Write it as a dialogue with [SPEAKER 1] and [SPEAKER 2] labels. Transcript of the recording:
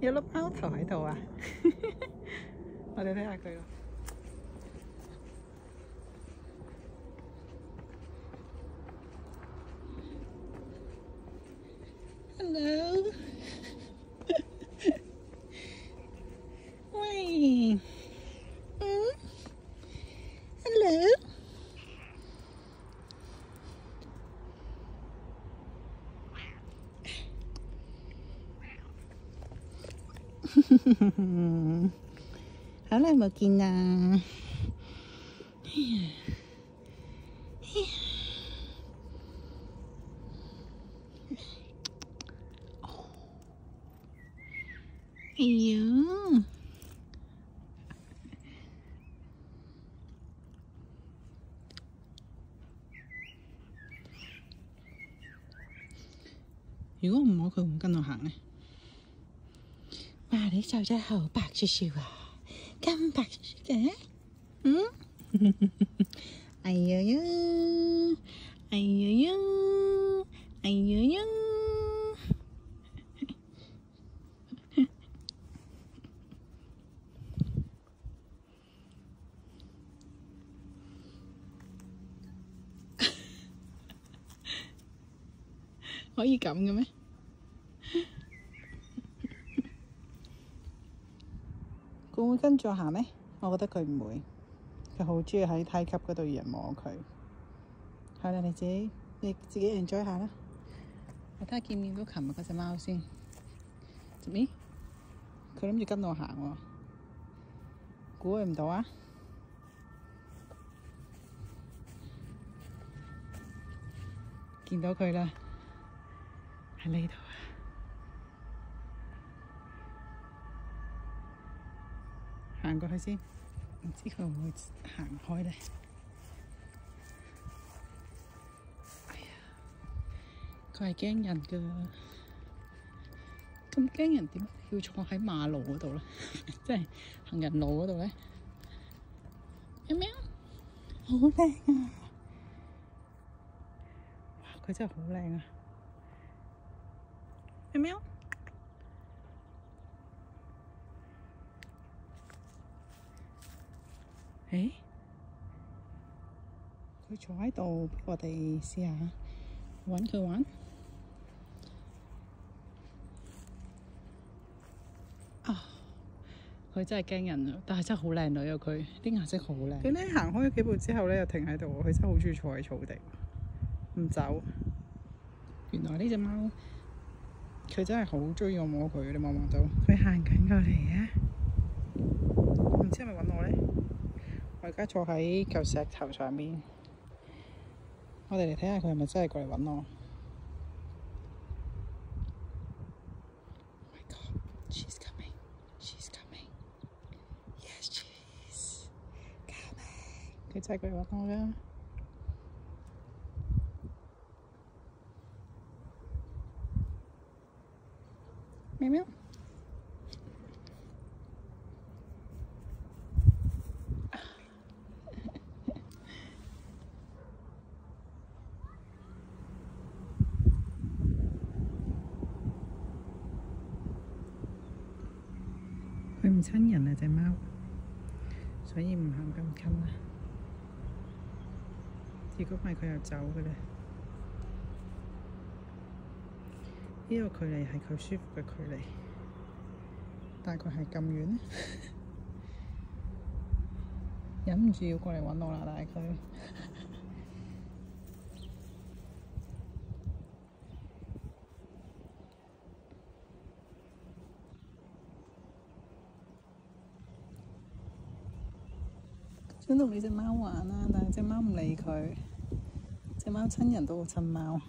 [SPEAKER 1] 有粒貓頭喺度啊！我哋睇下佢咯。Hello， 喂，Hello， 好耐冇見啦！哎呀！如果唔摸佢，會唔跟我行咧？哇！你手真係好白雪雪啊，咁白雪雪嘅，哎呀呀，哎呀呀，哎呀呀！可以咁嘅咩？佢會跟住我行咩？我覺得佢唔會，佢好中意喺梯級嗰度有人摸佢。係啦，你自己 enjoy 下啦。我睇下見唔見到琴日嗰隻貓先。咦？佢諗住跟我行喎，估佢唔到啊！見到佢啦，喺呢度啊！行過去先，唔知佢會唔會行開咧？哎呀，佢係驚人㗎，咁驚人點要坐喺馬路嗰度咧？即係行人路嗰度咧？喵喵，好靚啊！哇，佢真係好靚啊！喵喵。誒，佢坐喺度，我哋試下搵佢玩。啊！佢真係驚人啊，但係真係好靚女啊！佢啲顏色好靚。佢咧行開咗幾步之後咧，又停喺度。佢真係好中意坐喺草地，唔走。原來呢隻貓，佢真係好中意我摸佢。你望唔望到？佢行緊過嚟啊！唔知係咪搵我咧？我而家坐喺嚿石頭上面，我哋嚟睇下佢係咪真係過嚟搵我。Oh my God, she's coming, she's coming. Yes, she's coming. 佢真係過嚟搵我㗎。喵喵。佢唔親人啊，隻貓，所以唔行咁近啦。如果唔係，佢又走嘅咧。呢個距離係佢舒服嘅距離，大概係咁遠咧，忍唔住要過嚟搵我啦，但係佢。想同你隻貓玩啊，但係隻貓唔理佢。隻貓親人都好親貓。